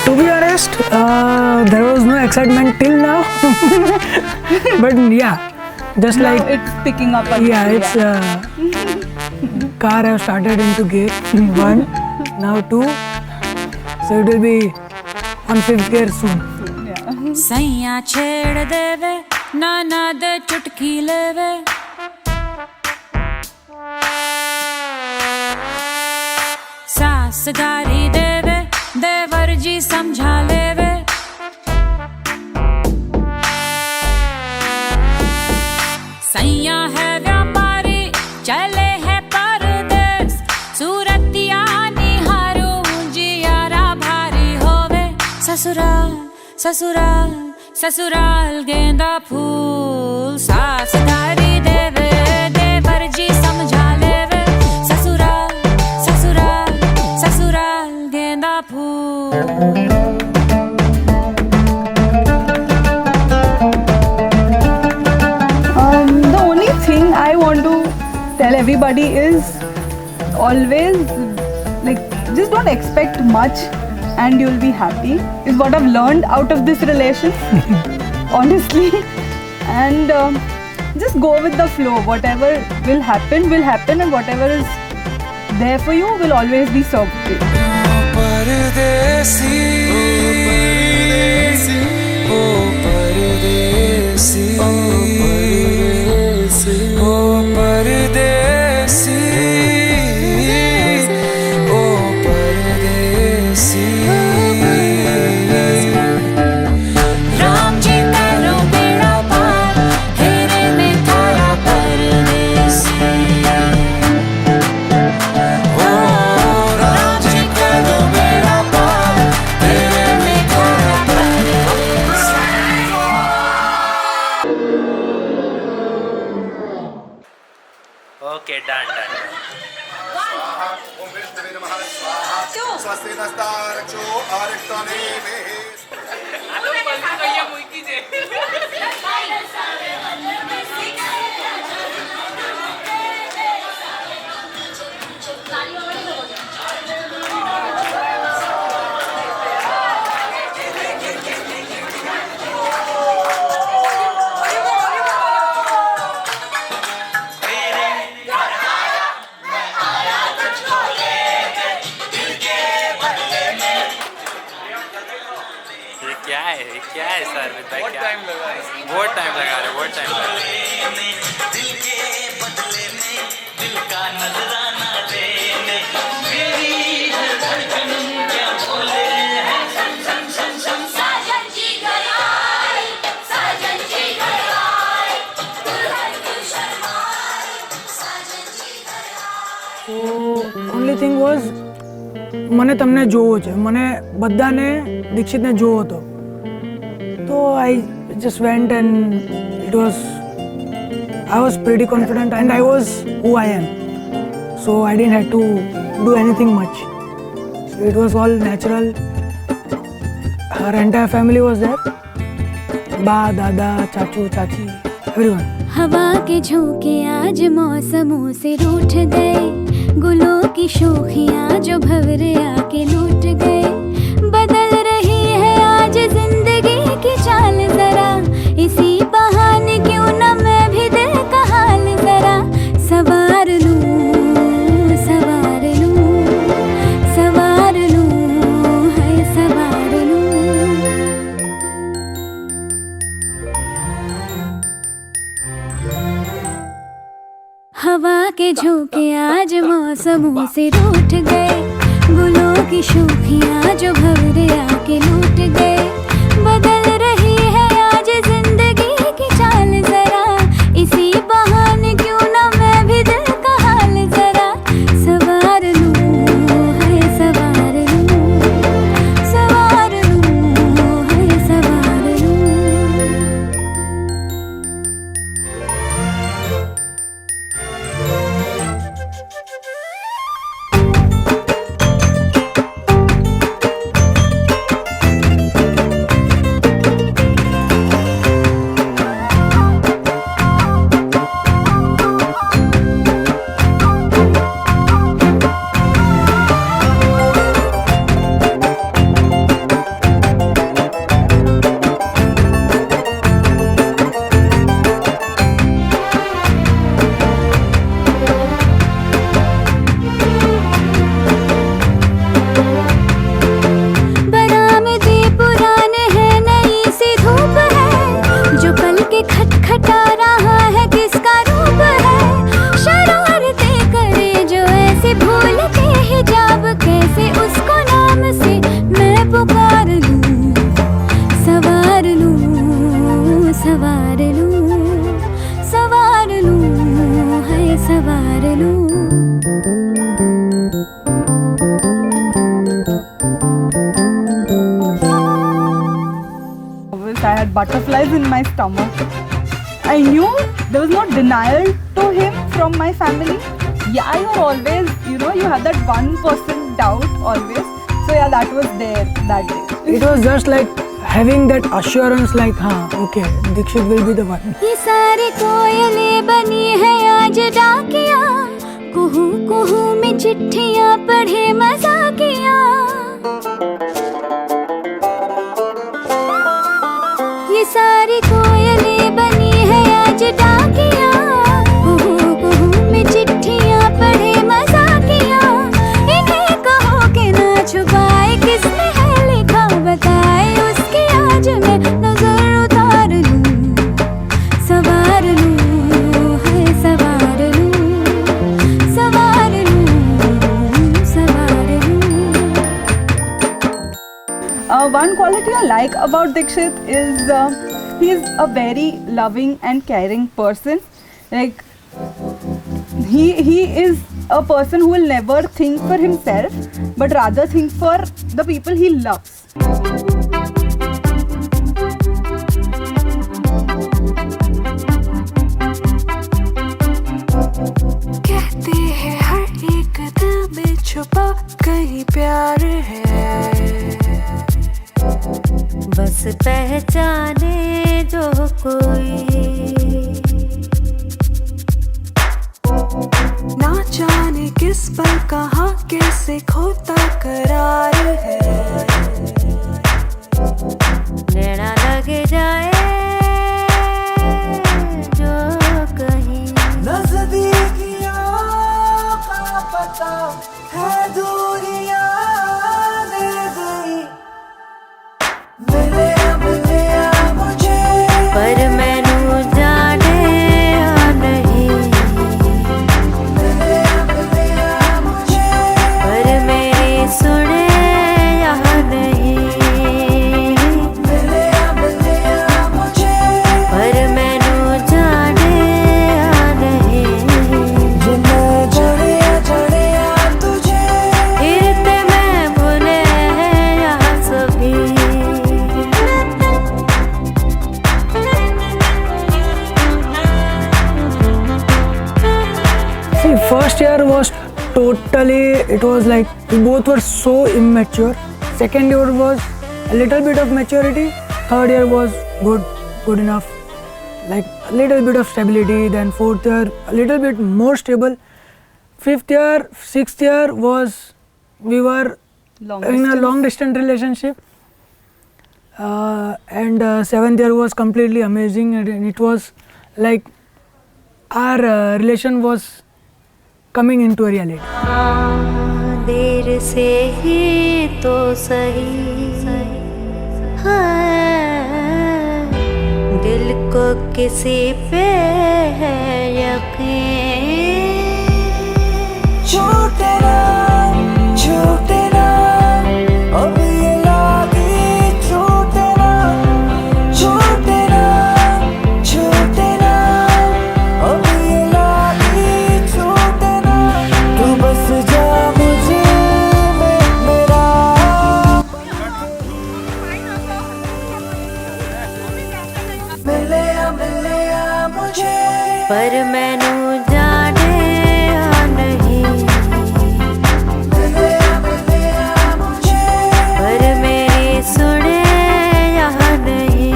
To be honest, there was no excitement till now, but yeah, just Now like it's picking up. yeah, it's car have started into gear 1, now 2, so it will be on 5th gear soon. सैया छेड़ देवे नाना दे चुटकी लेवे सास गारी देवे देवर जी समझा लेवे सैया है व्यापारी चले है परदेस सूरतिया निहारू जियारा भारी होवे ससुराल ससुराल ससुराल गेंदा फूल सास गारी देवे देवर जी समझा लेवे ससुराल ससुराल ससुराल गेंदा फूल The only thing I want to tell everybody is always like just don't expect much and you'll be happy is what I've learned out of this relation honestly and just go with the flow. Whatever will happen and whatever is there for you will always be served to you. परदेसी ओ परदेसी ओ परदेसी ओ परदेसी राम जी करो बेड़ा पार तेरे में थारा परदेसी ओ राम जी करो बेड़ा पार तेरे में थारा परदेसी ओके डन डन स्वस्ति नस्तारक्षो आरिष्टनेमिः ये क्या है सर भाई बहुत टाइम लगा रहे बहुत टाइम लगा रहे दिल के बदले में दिल का नजराना देने मेरी धड़कन क्या बोले साजन जी घर आए साजन जी घर आए दुल्हन की शर्माए साजन जी घर आए So only thing was મને તમને જોવો છે મને બધાને દીક્ષિતને જોવો હતો તો I just went and it was I was pretty confident and I was who I am so I didn't had to do anything much so it was all natural her entire family was there બા દાદા ચાચू चाची everyone हवा के झोंके आज मौसमों से रूठ गए गुलों की शोखियाँ जो भंवरे आके लूट गए बदल रही है आज जिंदगी की चाल जरा इसी बहाने क्यों न मैं भी दिल का हाल जरा सवार लूं सवार लूं सवार लूं है सवार लूं हवा के झोंके आज मौसमों से रूठ गए गुलों की शोखियाँ जो भंवरे आके लूट गए बदल रही है आज जिंदगी की चाल जरा इसी बहाने क्यों न मैं भी दिल का हाल जरा सवार लूं है सवार लूं है सवार लूं nervous. I had butterflies in my stomach. I knew there was no denial to him from my family. Yeah, you're always, you have that 1% doubt always. So yeah, that was there that day. It was just like having that assurance like, okay, Dikshit will be the one. ये सारी कोयलें बनी है आज डाकिया, कुहू कुहू में चिट्ठियाँ पढ़े मजाकिया। ये सारी कोयलें बनी है आज डाकिया, कुहू कुहू में चिट्ठियाँ पढ़े मजाकिया। इन्हें कहो कि ना छुपाए किसने है लिखा बताए, उसकी आज मैं नजर उतार लूं, सवार लूं, है सवार लूं, सवार लूं, सवार लूं। One quality I like about Dikshit is he is a very loving and caring person. Like he is a person who will never think for himself, but rather think for the people he loves. कहते हैं हर एक दिल में छुपा कहीं प्यार है, बस पहचाने जो कोई, ना जाने किस पल कहाँ कैसे खोता करार है, नैना लग जाए जो कहीं, नजदीकियों का पता है दूरियां दे गई, मिले मुझे पर मैनू जाने या नहीं, मिले मुझे पर मेरी सुने या नहीं, मिले मुझे पर मैनू जाने या नहीं, जिन्हें जड़े या तुझे फिरते मैं भूले या सभी। See, first year was totally, it was like we both were so immature. Second year was a little bit of maturity. Third year was good enough. Like a little bit of stability. Then fourth year, a little bit more stable. Fifth year, sixth year was, we were in a long distance relationship. And seventh year was completely amazing, and it was like our relation was coming into a reality. देर से ही तो सही, हाँ, दिल को किसी पे है यकीन, छूटे ना अब ये लागी, छूटे ना अब ये लागी, छूटे ना तू बस जा मुझे मेरा। मिले मुझे पर मैनू जाने या नहीं, मिले मुझे पर मेरी सुने या नहीं,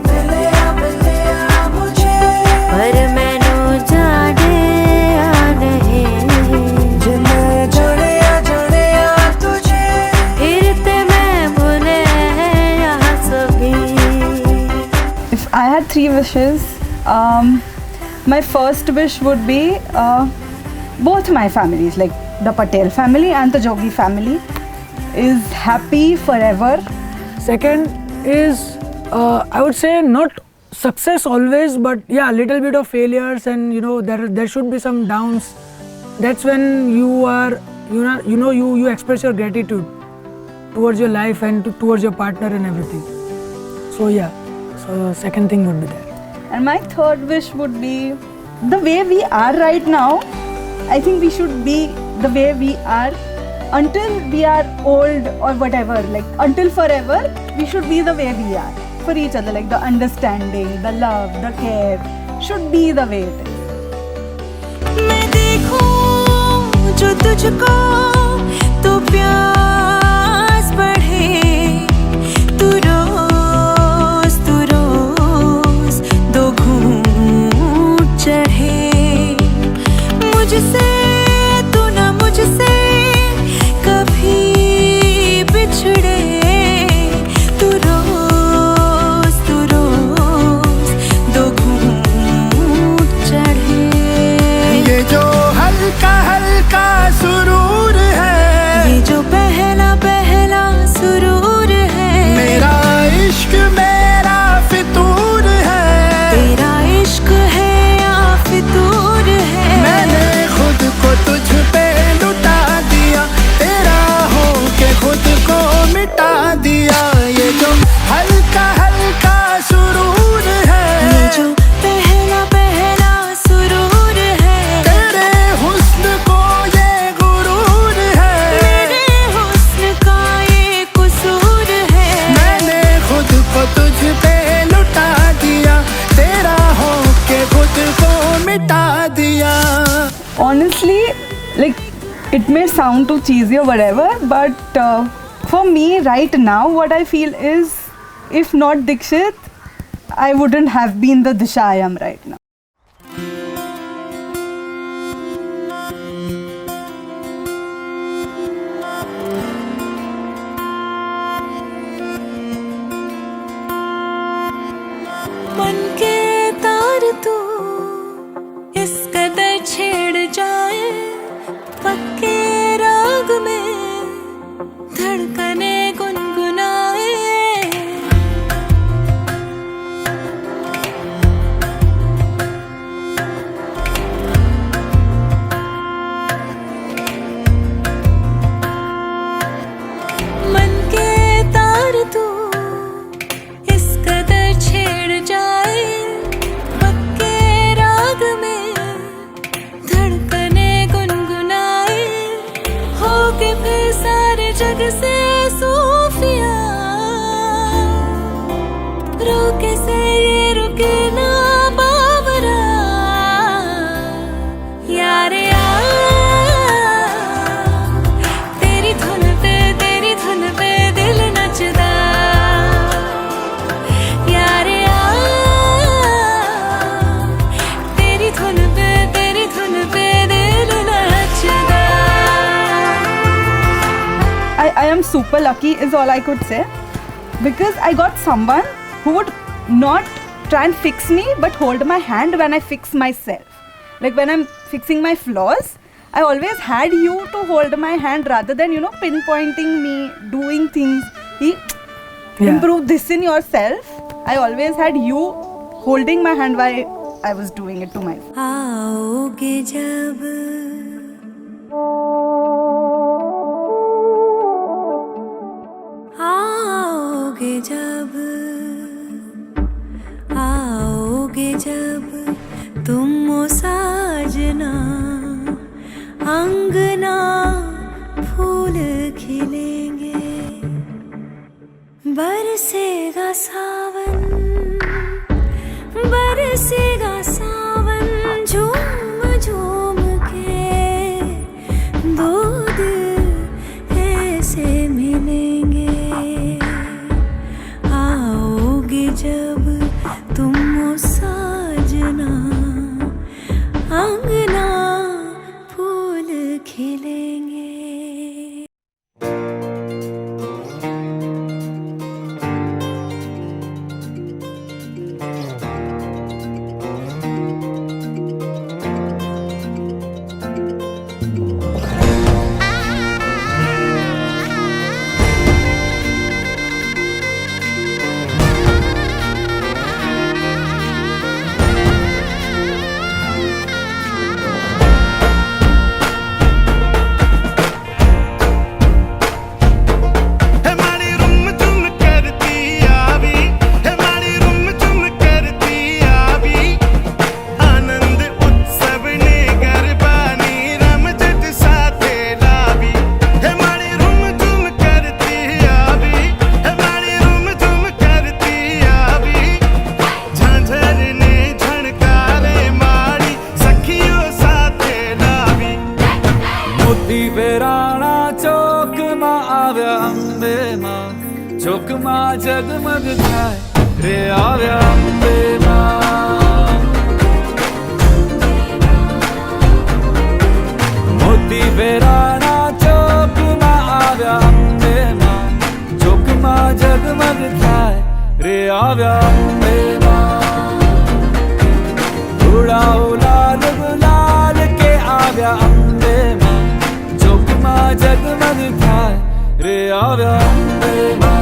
मिले मुझे पर मैनू जाने या नहीं, जिन्हें जड़े या तुझे फिरते मैं भूले या सभी। If I had 3 wishes, my first wish would be both my families, like the Patel family and the Jogi family, is happy forever. Second is, I would say not success always, but yeah, a little bit of failures, and there should be some downs. That's when you express your gratitude towards your life and towards your partner and everything. So yeah, so second thing would be there. And my third wish would be the way we are right now. I think we should be the way we are until we are old or whatever, like until forever, we should be the way we are for each other. Like the understanding, the love, the care should be the way it is. मैं देखूं जो तुझको तो प्यास बढ़े, तू रोज दो घूंट चढ़े, मुझसे तू ना मुझसे कभी बिछड़े, तू रोज दो घूंट चढ़े। ये जो हल्का हल्का सुरूर है, ये जो पहला पहला सुरूर है, मेरा इश्क मेरा फितूर है, तेरा इश्क है या फितूर है। मैंने खुद को तुझ पे लुटा दिया, तेरा हो के खुद को मिटा दिया। ये जो हल्का हल्का सुरूर है, ये जो पहला पहला सुरूर है, तेरे हुस्न को ये गुरूर है, मेरे हुस्न का ये कसूर है। मैंने खुद को तुझ पे लुटा दिया, तेरा हो के खुद को मिटा दिया। Honestly, like it may sound too cheesy or whatever, but for me right now what I feel is, if not Dikshit, I wouldn't have been the Disha I am right now. मन के तार तू इस कदर छेड़ जाए, पक्के राग में धड़कने गुनगुनाए। मन के तार तू इस कदर छेड़ जाए, पक्के राग में धड़कने गुनगुनाए, हो के फिर सारे जग से सूफिया, रोके से ये रुके ना बावरा, यार तेरी धुन पे दिल नचदा, यार तेरी धुन पे दिल नचदा। I am super lucky is all I could say, because I got someone who would not try and fix me but hold my hand when I fix myself. Like when I'm fixing my flaws, I always had you to hold my hand rather than, you know, pinpointing me, doing things. Improve this in yourself. I always had you holding my hand while I was doing it to myself. आओगे जब आओगे जब तुम ओ साजना, अंगना फूल खिलेंगे, बरसेगा सावन झूम झूम के, दो दिल ऐसे मिलेंगे, आओगे जब तुम ओ साजना, अंगना फूल खिलेंगे। रे आव्या अम्बे मां मोती वेराणा चौक मां आव्या अम्बे मां चौक मां जगमग थाय रे आव्या अम्बे मां उड़ाओ लाल गुलाल के आव्या अम्बे मां चौक मां जगमग थाय रे आव्या अम्बे मां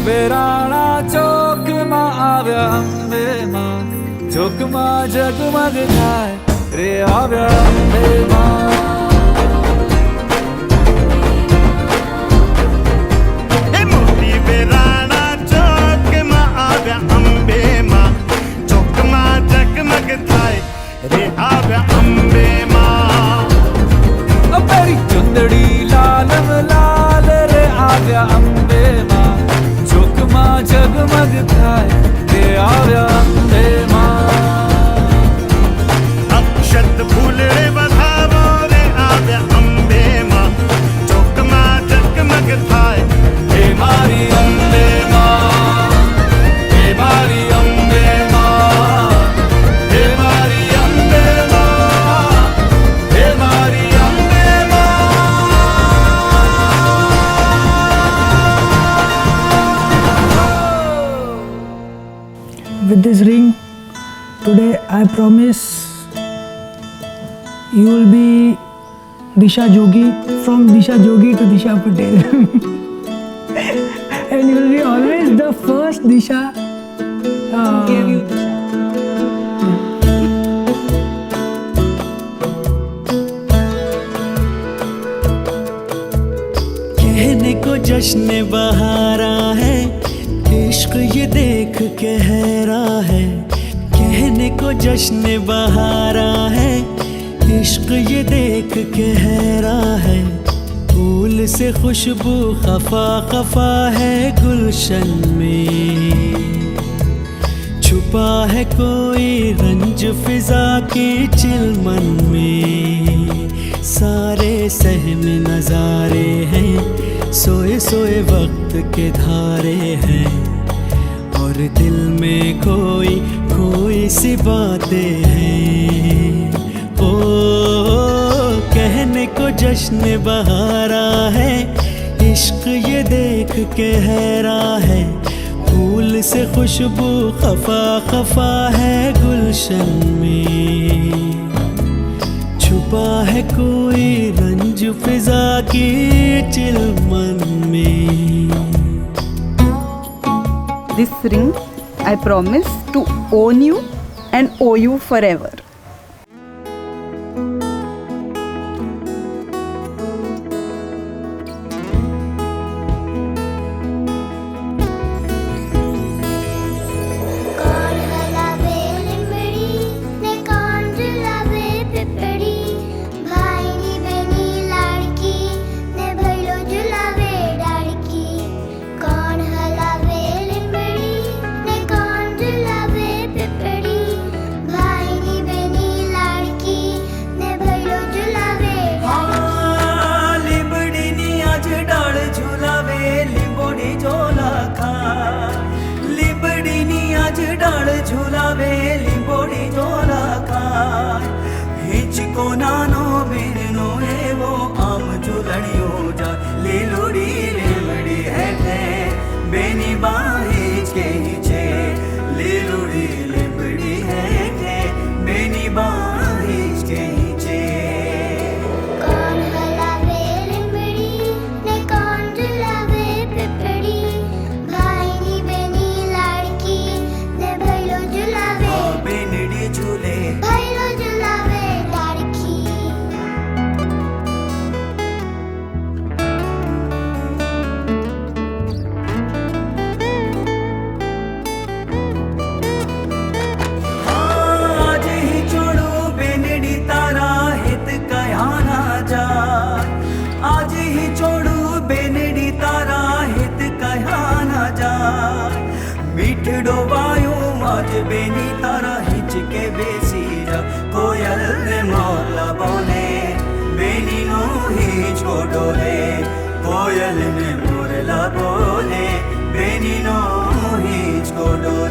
वेराणा चौक मां आव्या अम्बे मां चौक मां जगमग थाय रे आव्या अम्बे मां मोती वेराणा चौक मां आव्या अम्बे मां चौक मां जगमग थाय रे आव्या अम्बे मां पेरी चुंदड़ी लाल लाल रे आव्या अम्बे मां चौक मां जगमग थाय रे आव्या अम्बे मां अक्षत फूल रे बधावो रे आव्या अम्बे मां चौक मां जगमग थाय हे मारी अम्बे मां हे मारी अम्बे मां हे मारी अम्बे मां हे मारी Ambe With this ring, today I promise you will be Disha Jogi, from Disha Jogi to Disha Patel. And you will be always the first Disha. Gave you कहने को जश्न बहारा है इश्क ये देख के हैरा है कहने को जश्न बहारा है इश्क ये देख के हैरा है फूल से खुशबू खफा खफा है गुलशन में छुपा है कोई रंज फिजा की चिलमन में सारे सहम नजारे हैं सोए सोए वक्त के धारे हैं और दिल में कोई कोई सी बातें हैं ओ कहने को जश्न बहारा है इश्क ये देख के हैरा है फूल से खुशबू खफा खफा है गुलशन में छुपा है कोई रंज फिजा की चिलमन में this ring. I promise to own you and owe you forever. झूलावे लिंबोड़ी झोला खाय हिच को नानो मेरे नोए हिचको डोले कोयल ने मोरला बोले बेनी नो हिचको डोले